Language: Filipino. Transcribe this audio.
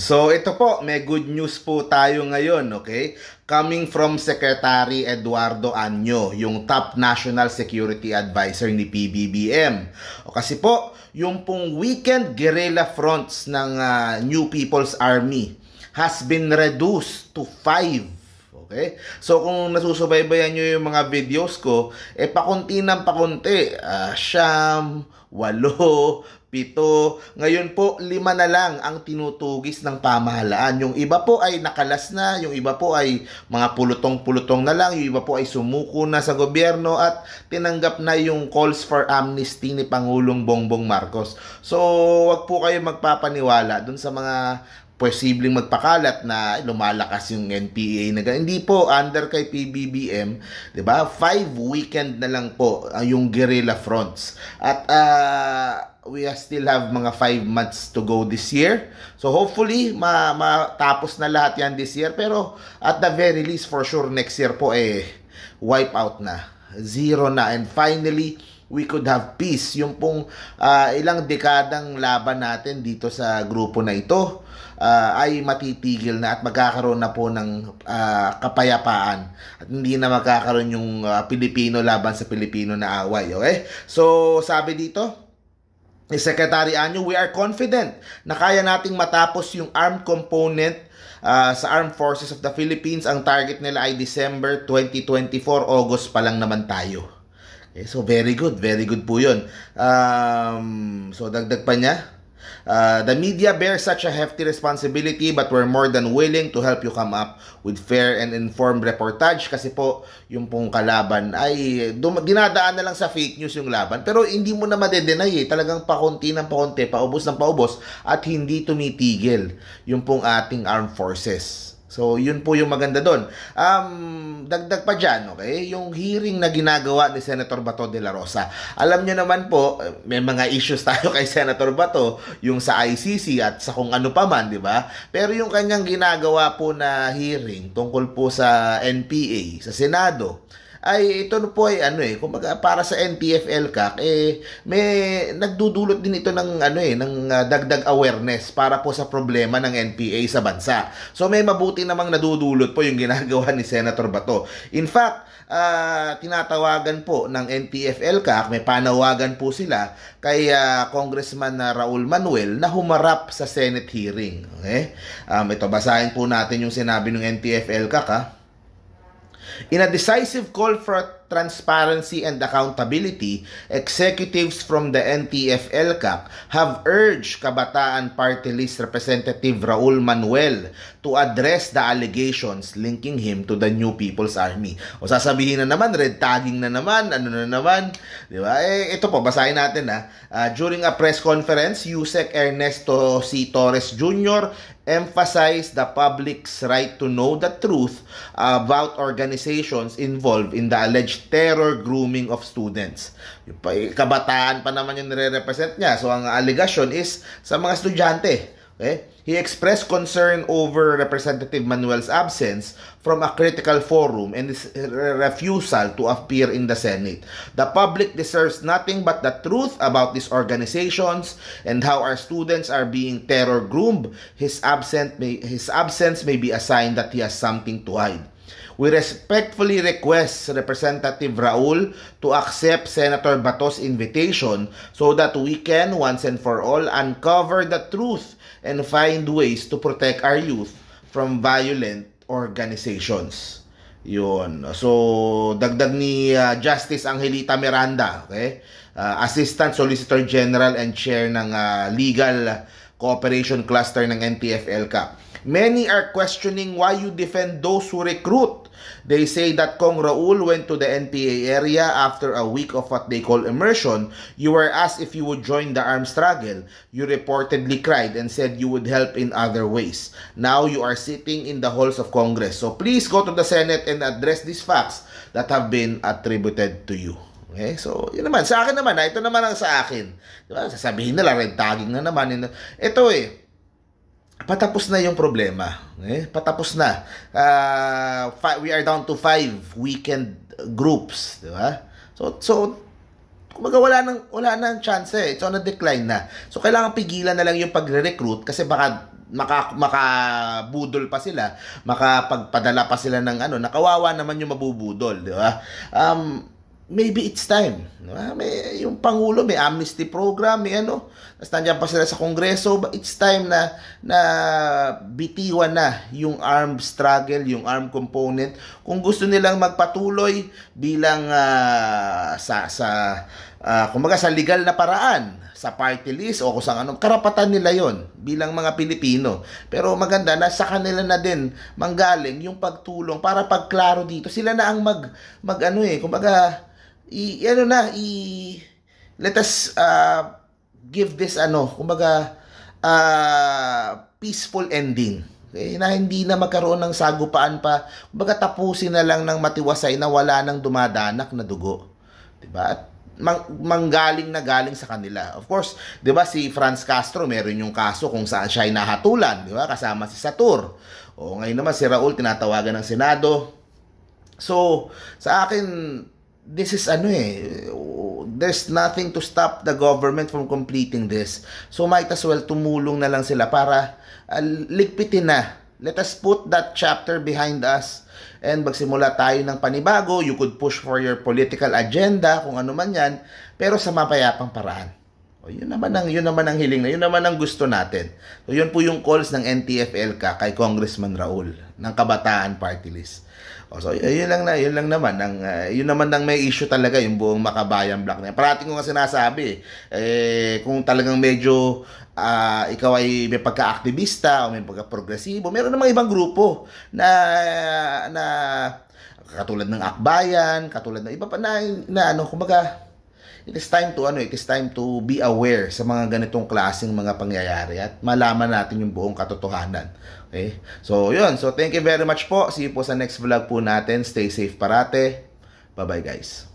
So ito po, may good news po tayo ngayon, okay? Coming from Secretary Eduardo Anyo, yung top National Security Advisor ni PBBM. O kasi po, yung pong weekend guerrilla fronts ng New People's Army has been reduced to 5. Okay? So kung nasusubaybayan nyo yung mga videos ko, pakunti ng pakunti. Siyam, 8, 7. Ngayon po, 5 na lang ang tinutugis ng pamahalaan. Yung iba po ay nakalas na, yung iba po ay mga pulutong-pulutong na lang, yung iba po ay sumuko na sa gobyerno at tinanggap na yung calls for amnesty ni Pangulong Bongbong Marcos. So, wag po kayo magpapaniwala dun sa mga posibleng magpakalat na lumalakas yung NPA na hindi po under kay PBBM, 'di ba? 5 weekend na lang po yung guerrilla fronts. At we still have mga 5 months to go this year. So hopefully matapos na lahat yan this year, pero at the very least for sure next year po wipe out na. Zero na, and finally we could have peace. Yung pong ilang dekadang laban natin dito sa grupo na ito ay matitigil na at magkakaroon na po ng kapayapaan at hindi na magkakaroon yung Pilipino laban sa Pilipino na away. Okay? So sabi dito ni Secretary Anyo, we are confident na kaya nating matapos yung armed component sa Armed Forces of the Philippines. Ang target nila ay December 2024, August pa lang naman tayo. Okay, so very good po yun. So dagdag pa niya, the media bears such a hefty responsibility, but we're more than willing to help you come up with fair and informed reportage. Kasi po, yung pong kalaban ay dinadaan na lang sa fake news yung laban. Pero hindi mo na madedenay talagang pakunti ng pakunti, paubos ng paubos, at hindi tumitigil yung pong ating armed forces. So, yun po yung maganda doon. Dagdag pa dyan, okay? Yung hearing na ginagawa ni Senator Bato de la Rosa. Alam nyo naman po, may mga issues tayo kay Senator Bato, yung sa ICC at sa kung ano pa man, di ba? Pero yung kanyang ginagawa po na hearing tungkol po sa NPA, sa Senado, ay ito po ay kumbaga para sa NTF-ELCAC may nagdudulot din ito ng ng dagdag awareness para po sa problema ng NPA sa bansa. So may mabuti namang nadudulot po yung ginagawa ni Senator Bato. In fact, tinatawagan po ng NTF-ELCAC, may panawagan po sila kay Congressman Raul Manuel na humarap sa Senate hearing. Okay? Ito, basahin po natin yung sinabi ng NTF-ELCAC. In a decisive call for transparency and accountability, executives from the NTF-ELCAC have urged Kabataan Party List Representative Raul Manuel to address the allegations linking him to the New People's Army. O sasabihin na naman, red tagging na naman, ano na naman, di ba? Ito po, basahin natin during a press conference, Yusek Ernesto C. Torres Jr. emphasized the public's right to know the truth about organizations involved in the alleged terror grooming of students. Yung kabataan pa naman yung nire-represent niya. So, ang allegation is sa mga estudyante. Okay? He expressed concern over Representative Manuel's absence from a critical forum and his refusal to appear in the Senate. The public deserves nothing but the truth about these organizations and how our students are being terror groomed. His absence may be a sign that he has something to hide. We respectfully request Representative Raul to accept Senator Bato's invitation so that we can, once and for all, uncover the truth and find ways to protect our youth from violent organizations. Yun. So, dagdag ni Justice Angelita Miranda, okay? Assistant Solicitor General and Chair ng Legal Cooperation Cluster ng NTF-ELCAC. Many are questioning why you defend those who recruit. They say that Kong Raul went to the NPA area after a week of what they call immersion. You were asked if you would join the armed struggle. You reportedly cried and said you would help in other ways. Now you are sitting in the halls of Congress. So please go to the Senate and address these facts that have been attributed to you. Okay? So, yun naman. Sa akin naman, ito naman ang sa akin. Diba? Sasabihin nila, red tagging na naman. Ito patapos na yung problema. Patapos na. We are down to 5 weekend groups, di ba? So kumbaga wala nang chance It's on a decline na. So kailangan pigilan na lang yung pagre-recruit kasi baka makabudol pa sila, makapagpadala pa sila ng ano, nakawawa naman yung mabubudol, di ba? Maybe it's time. Diba? Yung Pangulo, may amnesty program, may ano, tapos nandiyan pa sila sa Kongreso, but it's time na bitiwan na yung armed struggle, yung armed component. Kung gusto nilang magpatuloy bilang kumbaga sa legal na paraan, sa party list o kung saan ano, karapatan nila yon bilang mga Pilipino. Pero maganda na sa kanila na din manggaling yung pagtulong para pagklaro dito. Sila na ang kumbaga, let us give this kumbaga peaceful ending. Okay? Na hindi na magkaroon ng sagupaan pa. Kumbaga tapusin na lang ng matiwasay na wala nang dumadanak na dugo. Diba? At galing sa kanila. Of course, 'di ba si Franz Castro, meron yung kaso kung saan siya ay nahatulan, 'di ba? Kasama si Satur. O ngayon naman si Raul tinatawagan ng Senado. So, sa akin this is there's nothing to stop the government from completing this. So might as well tumulong na lang sila para ligpitin na. Let us put that chapter behind us and magsimula tayo ng panibago. You could push for your political agenda, kung ano man yan, pero sa mapayapang paraan. O, yun naman ang hiling na, yun naman ang gusto natin. So, yun po yung calls ng NTF-ELCA kay Congressman Raul ng Kabataan Party List. O, so, yun naman ang may issue talaga yung buong Makabayan Block na yan. Parating ko nga sinasabi, kung talagang medyo ikaw ay may pagka-aktivista o may pagka-progresibo, meron namang ibang grupo na katulad ng Akbayan, katulad ng iba pa kumbaga it is time to be aware sa mga ganitong klaseng mga pangyayari at malaman natin yung buong katotohanan. Okay? So, yun. So, thank you very much po. See you po sa next vlog po natin. Stay safe parate. Bye-bye, guys.